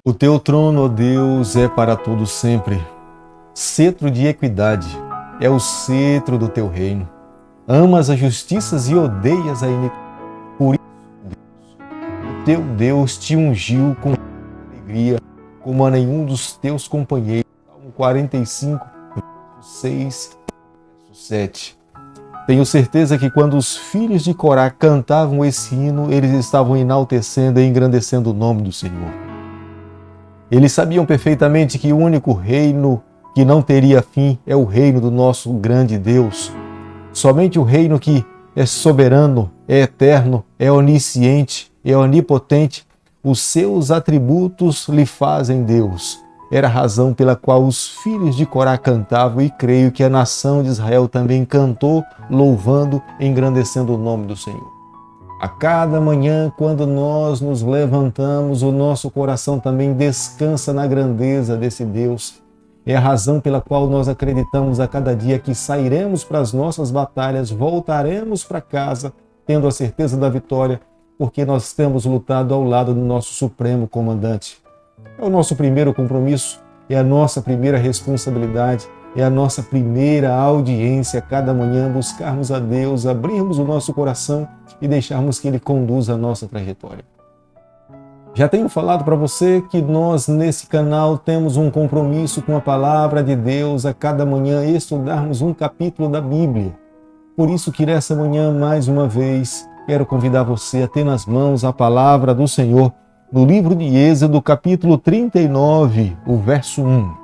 O teu trono, ó Deus, é para todo sempre. Cetro de equidade é o cetro do teu reino. Amas as justiças e odeias a iniquidade. Por isso, Deus, o teu Deus te ungiu com alegria, como a nenhum dos teus companheiros. Salmo 45, verso 6, verso 7. Tenho certeza que quando os filhos de Corá cantavam esse hino, eles estavam enaltecendo e engrandecendo o nome do Senhor. Eles sabiam perfeitamente que o único reino que não teria fim é o reino do nosso grande Deus. Somente o reino que é soberano, é eterno, é onisciente, é onipotente. Os seus atributos lhe fazem Deus. Era a razão pela qual os filhos de Corá cantavam, e creio que a nação de Israel também cantou, louvando e engrandecendo o nome do Senhor. A cada manhã, quando nós nos levantamos, o nosso coração também descansa na grandeza desse Deus. É a razão pela qual nós acreditamos a cada dia que sairemos para as nossas batalhas, voltaremos para casa, tendo a certeza da vitória, porque nós temos lutado ao lado do nosso Supremo Comandante. É o nosso primeiro compromisso, é a nossa primeira responsabilidade, é a nossa primeira audiência cada manhã, buscarmos a Deus, abrirmos o nosso coração e deixarmos que Ele conduza a nossa trajetória. Já tenho falado para você que nós nesse canal temos um compromisso com a palavra de Deus, a cada manhã estudarmos um capítulo da Bíblia. Por isso que nessa manhã, mais uma vez, quero convidar você a ter nas mãos a palavra do Senhor no livro de Êxodo, capítulo 39, o verso 1.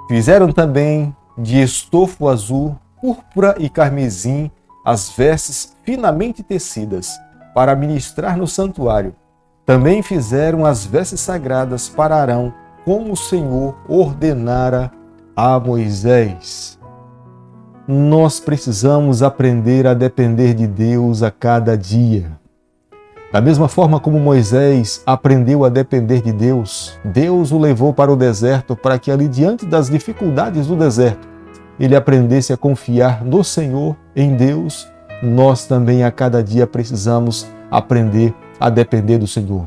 Fizeram também de estofo azul, púrpura e carmesim as vestes finamente tecidas para ministrar no santuário. Também fizeram as vestes sagradas para Arão, como o Senhor ordenara a Moisés. Nós precisamos aprender a depender de Deus a cada dia. Da mesma forma como Moisés aprendeu a depender de Deus, Deus o levou para o deserto para que ali, diante das dificuldades do deserto, ele aprendesse a confiar no Senhor, em Deus. Nós também a cada dia precisamos aprender a depender do Senhor.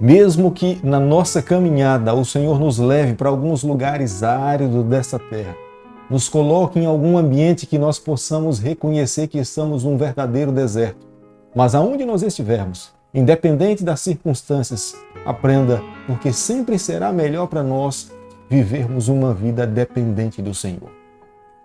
Mesmo que na nossa caminhada o Senhor nos leve para alguns lugares áridos dessa terra, nos coloque em algum ambiente que nós possamos reconhecer que estamos num verdadeiro deserto, mas aonde nós estivermos, independente das circunstâncias, aprenda, porque sempre será melhor para nós vivermos uma vida dependente do Senhor.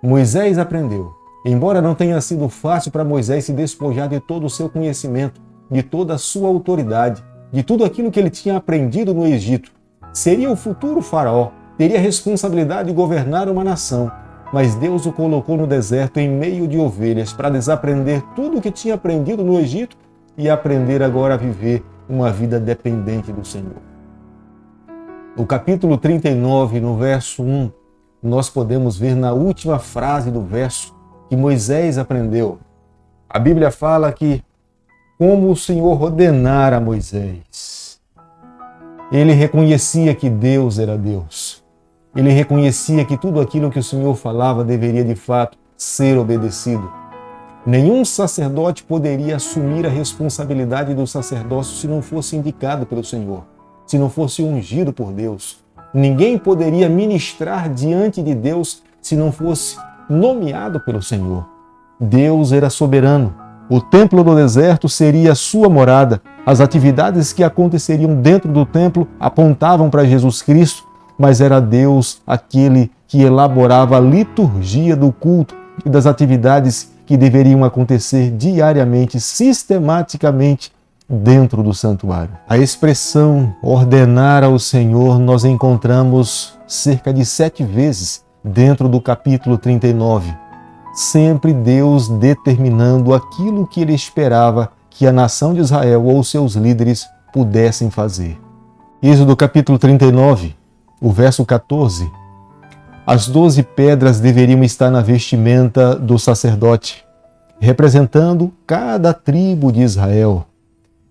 Moisés aprendeu, embora não tenha sido fácil para Moisés se despojar de todo o seu conhecimento, de toda a sua autoridade, de tudo aquilo que ele tinha aprendido no Egito. Seria o futuro faraó, teria a responsabilidade de governar uma nação, mas Deus o colocou no deserto em meio de ovelhas para desaprender tudo o que tinha aprendido no Egito e aprender agora a viver uma vida dependente do Senhor. No capítulo 39, no verso 1, nós podemos ver na última frase do verso que Moisés aprendeu. A Bíblia fala que, como o Senhor ordenara a Moisés, ele reconhecia que Deus era Deus. Ele reconhecia que tudo aquilo que o Senhor falava deveria de fato ser obedecido. Nenhum sacerdote poderia assumir a responsabilidade do sacerdócio se não fosse indicado pelo Senhor, se não fosse ungido por Deus. Ninguém poderia ministrar diante de Deus se não fosse nomeado pelo Senhor. Deus era soberano. O templo do deserto seria a sua morada. As atividades que aconteceriam dentro do templo apontavam para Jesus Cristo, mas era Deus aquele que elaborava a liturgia do culto e das atividades que deveriam acontecer diariamente, sistematicamente, dentro do santuário. A expressão ordenar ao Senhor nós encontramos cerca de 7 vezes dentro do capítulo 39. Sempre Deus determinando aquilo que Ele esperava que a nação de Israel ou seus líderes pudessem fazer. Êxodo capítulo 39, o verso 14. As 12 pedras deveriam estar na vestimenta do sacerdote, representando cada tribo de Israel.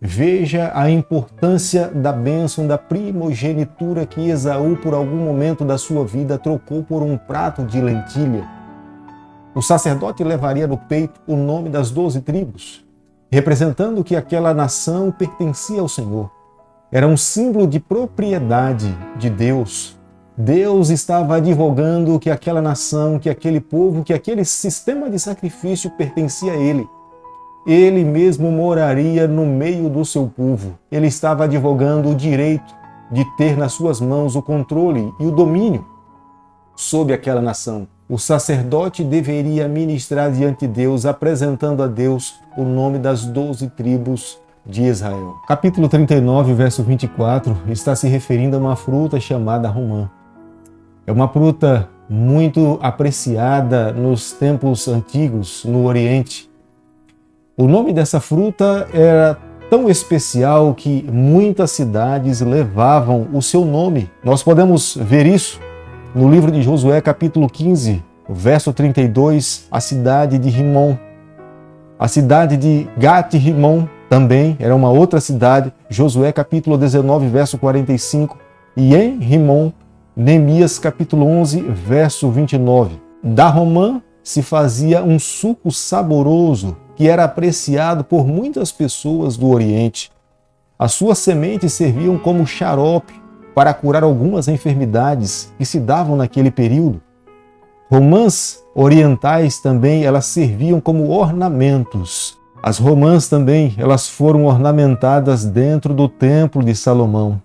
Veja a importância da bênção da primogenitura que Esaú, por algum momento da sua vida, trocou por um prato de lentilha. O sacerdote levaria no peito o nome das 12 tribos, representando que aquela nação pertencia ao Senhor. era um símbolo de propriedade de Deus. Deus estava advogando que aquela nação, que aquele povo, que aquele sistema de sacrifício pertencia a Ele. Ele mesmo moraria no meio do seu povo. Ele estava advogando o direito de ter nas suas mãos o controle e o domínio sobre aquela nação. O sacerdote deveria ministrar diante de Deus, apresentando a Deus o nome das 12 tribos de Israel. Capítulo 39, verso 24, está se referindo a uma fruta chamada romã. É uma fruta muito apreciada nos tempos antigos, no Oriente. O nome dessa fruta era tão especial que muitas cidades levavam o seu nome. Nós podemos ver isso no livro de Josué, capítulo 15, verso 32, a cidade de Rimon. A cidade de Gat-Rimon também era uma outra cidade. Josué, capítulo 19, verso 45. E em Rimon, Neemias, capítulo 11, verso 29. Da romã se fazia um suco saboroso que era apreciado por muitas pessoas do Oriente. As suas sementes serviam como xarope para curar algumas enfermidades que se davam naquele período. Romãs orientais também, elas serviam como ornamentos. As romãs também, elas foram ornamentadas dentro do templo de Salomão.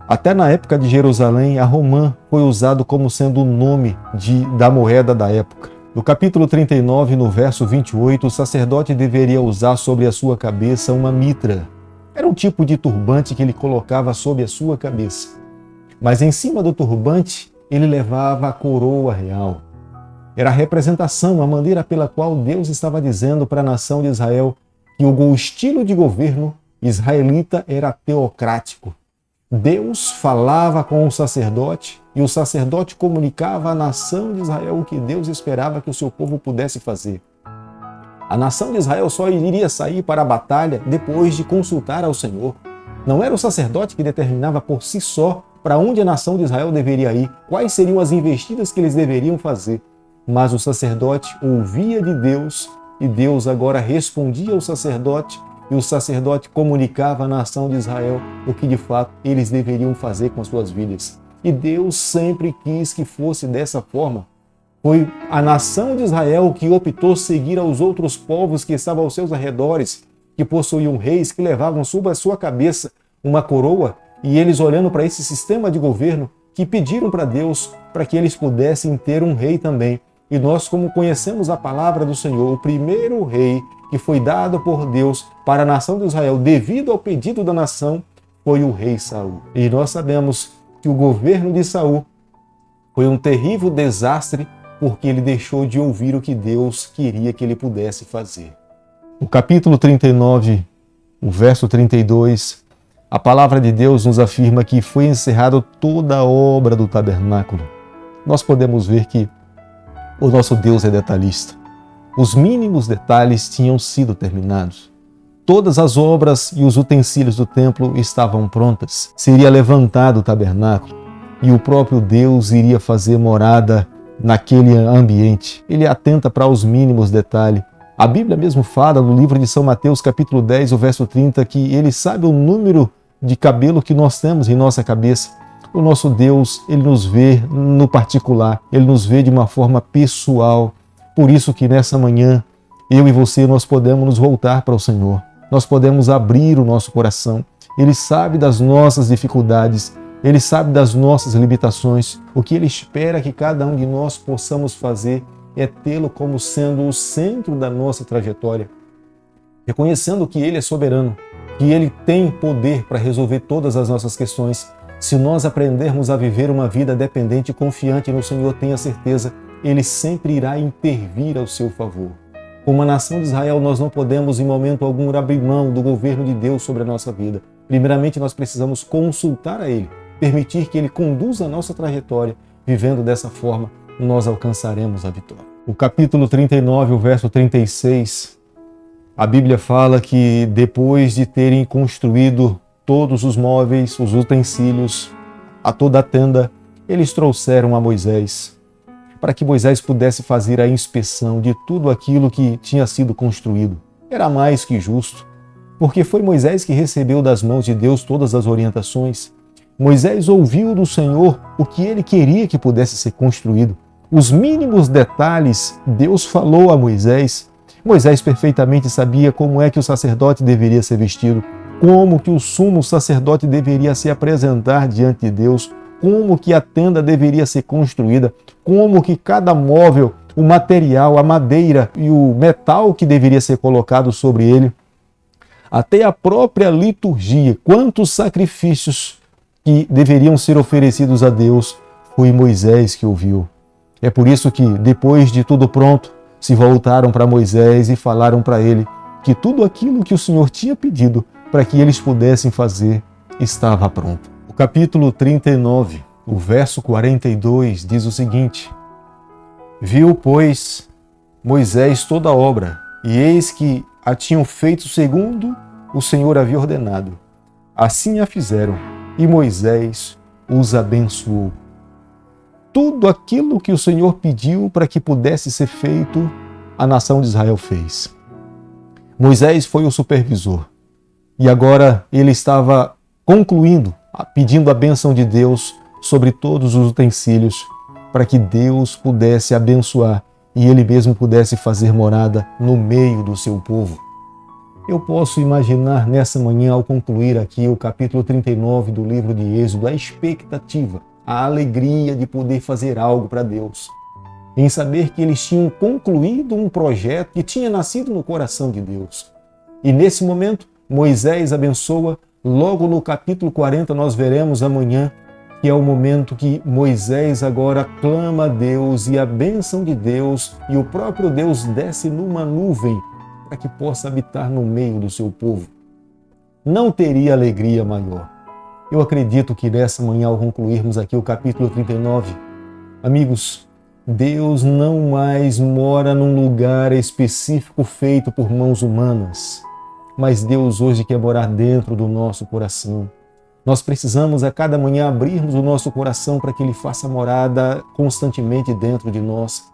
Até na época de Jerusalém, a romã foi usado como sendo o nome da moeda da época. No capítulo 39, no verso 28, o sacerdote deveria usar sobre a sua cabeça uma mitra. Era um tipo de turbante que ele colocava sobre a sua cabeça. Mas em cima do turbante, ele levava a coroa real. Era a representação, a maneira pela qual Deus estava dizendo para a nação de Israel que o estilo de governo israelita era teocrático. Deus falava com o sacerdote e o sacerdote comunicava à nação de Israel o que Deus esperava que o seu povo pudesse fazer. A nação de Israel só iria sair para a batalha depois de consultar ao Senhor. Não era o sacerdote que determinava por si só para onde a nação de Israel deveria ir, quais seriam as investidas que eles deveriam fazer. Mas o sacerdote ouvia de Deus e Deus agora respondia ao sacerdote e o sacerdote comunicava à nação de Israel o que de fato eles deveriam fazer com as suas vidas. E Deus sempre quis que fosse dessa forma. Foi a nação de Israel que optou seguir aos outros povos que estavam aos seus arredores, que possuíam reis que levavam sobre a sua cabeça uma coroa, e eles olhando para esse sistema de governo que pediram para Deus para que eles pudessem ter um rei também. E nós, como conhecemos a palavra do Senhor, o primeiro rei que foi dado por Deus para a nação de Israel, devido ao pedido da nação, foi o rei Saul. E nós sabemos que o governo de Saul foi um terrível desastre porque ele deixou de ouvir o que Deus queria que ele pudesse fazer. No capítulo 39, o verso 32, a palavra de Deus nos afirma que foi encerrada toda a obra do tabernáculo. Nós podemos ver que o nosso Deus é detalhista. Os mínimos detalhes tinham sido terminados. Todas as obras e os utensílios do templo estavam prontas. Seria levantado o tabernáculo e o próprio Deus iria fazer morada naquele ambiente. Ele atenta para os mínimos detalhes. A Bíblia mesmo fala no livro de São Mateus, capítulo 10, o verso 30, que ele sabe o número de cabelo que nós temos em nossa cabeça. O nosso Deus, ele nos vê no particular, ele nos vê de uma forma pessoal. Por isso que nessa manhã, eu e você, nós podemos nos voltar para o Senhor. Nós podemos abrir o nosso coração. Ele sabe das nossas dificuldades, ele sabe das nossas limitações. O que ele espera que cada um de nós possamos fazer é tê-lo como sendo o centro da nossa trajetória. Reconhecendo que ele é soberano, que ele tem poder para resolver todas as nossas questões. Se nós aprendermos a viver uma vida dependente e confiante no Senhor, tenha certeza, ele sempre irá intervir ao seu favor. Como a nação de Israel, nós não podemos em momento algum abrir mão do governo de Deus sobre a nossa vida. Primeiramente, nós precisamos consultar a Ele, permitir que Ele conduza a nossa trajetória. Vivendo dessa forma, nós alcançaremos a vitória. O capítulo 39, o verso 36, a Bíblia fala que depois de terem construído todos os móveis, os utensílios, a toda a tenda, eles trouxeram a Moisés, para que Moisés pudesse fazer a inspeção de tudo aquilo que tinha sido construído. Era mais que justo. porque foi Moisés que recebeu das mãos de Deus todas as orientações. Moisés ouviu do Senhor o que ele queria que pudesse ser construído. Os mínimos detalhes Deus falou a Moisés. Moisés perfeitamente sabia como é que o sacerdote deveria ser vestido, como que o sumo sacerdote deveria se apresentar diante de Deus, como que a tenda deveria ser construída, como que cada móvel, o material, a madeira e o metal que deveria ser colocado sobre ele, até a própria liturgia, quantos sacrifícios que deveriam ser oferecidos a Deus, foi Moisés que ouviu. É por isso que, depois de tudo pronto, se voltaram para Moisés e falaram para ele que tudo aquilo que o Senhor tinha pedido para que eles pudessem fazer estava pronto. O capítulo 39, o verso 42 diz o seguinte: Viu, pois, Moisés toda a obra, e eis que a tinham feito segundo o Senhor havia ordenado. Assim a fizeram, e Moisés os abençoou. Tudo aquilo que o Senhor pediu para que pudesse ser feito, a nação de Israel fez. Moisés foi o supervisor. E agora ele estava concluindo, pedindo a bênção de Deus sobre todos os utensílios, para que Deus pudesse abençoar e ele mesmo pudesse fazer morada no meio do seu povo. Eu posso imaginar nessa manhã, ao concluir aqui o capítulo 39 do livro de Êxodo, a expectativa, a alegria de poder fazer algo para Deus, em saber que eles tinham concluído um projeto que tinha nascido no coração de Deus. E nesse momento, Moisés abençoa. Logo no capítulo 40 nós veremos amanhã que é o momento que Moisés agora clama a Deus e a bênção de Deus e o próprio Deus desce numa nuvem para que possa habitar no meio do seu povo. Não teria alegria maior. Eu acredito que nessa manhã, ao concluirmos aqui o capítulo 39, amigos, Deus não mais mora num lugar específico feito por mãos humanas, mas Deus hoje quer morar dentro do nosso coração. Nós precisamos a cada manhã abrirmos o nosso coração para que Ele faça morada constantemente dentro de nós.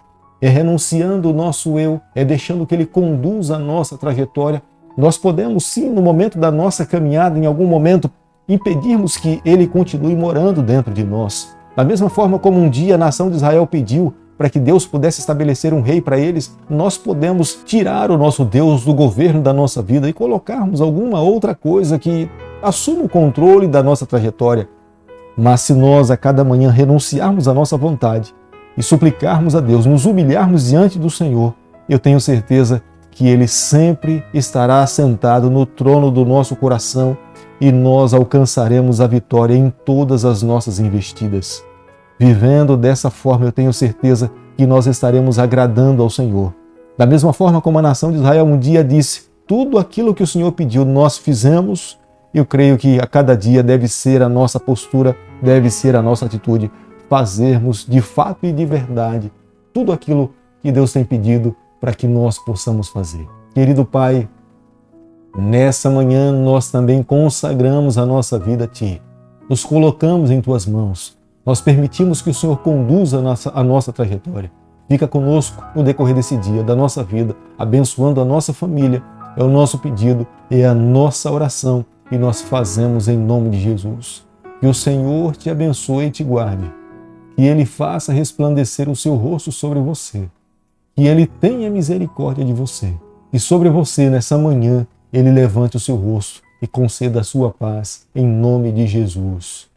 É renunciando o nosso eu, é deixando que Ele conduza a nossa trajetória. Nós podemos sim, no momento da nossa caminhada, em algum momento, impedirmos que Ele continue morando dentro de nós. Da mesma forma como um dia a nação de Israel pediu para que Deus pudesse estabelecer um rei para eles, nós podemos tirar o nosso Deus do governo da nossa vida e colocarmos alguma outra coisa que assuma o controle da nossa trajetória. Mas se nós a cada manhã renunciarmos à nossa vontade e suplicarmos a Deus, nos humilharmos diante do Senhor, eu tenho certeza que Ele sempre estará assentado no trono do nosso coração e nós alcançaremos a vitória em todas as nossas investidas. Vivendo dessa forma, eu tenho certeza que nós estaremos agradando ao Senhor. Da mesma forma como a nação de Israel um dia disse, tudo aquilo que o Senhor pediu nós fizemos, eu creio que a cada dia deve ser a nossa postura, deve ser a nossa atitude, fazermos de fato e de verdade tudo aquilo que Deus tem pedido para que nós possamos fazer. Querido Pai, nessa manhã nós também consagramos a nossa vida a Ti. Nos colocamos em Tuas mãos. Nós permitimos que o Senhor conduza a nossa trajetória. Fica conosco no decorrer desse dia, da nossa vida, abençoando a nossa família. É o nosso pedido, é a nossa oração e nós fazemos em nome de Jesus. Que o Senhor te abençoe e te guarde. Que Ele faça resplandecer o seu rosto sobre você. Que Ele tenha misericórdia de você. E sobre você, nessa manhã, Ele levante o seu rosto e conceda a sua paz, em nome de Jesus.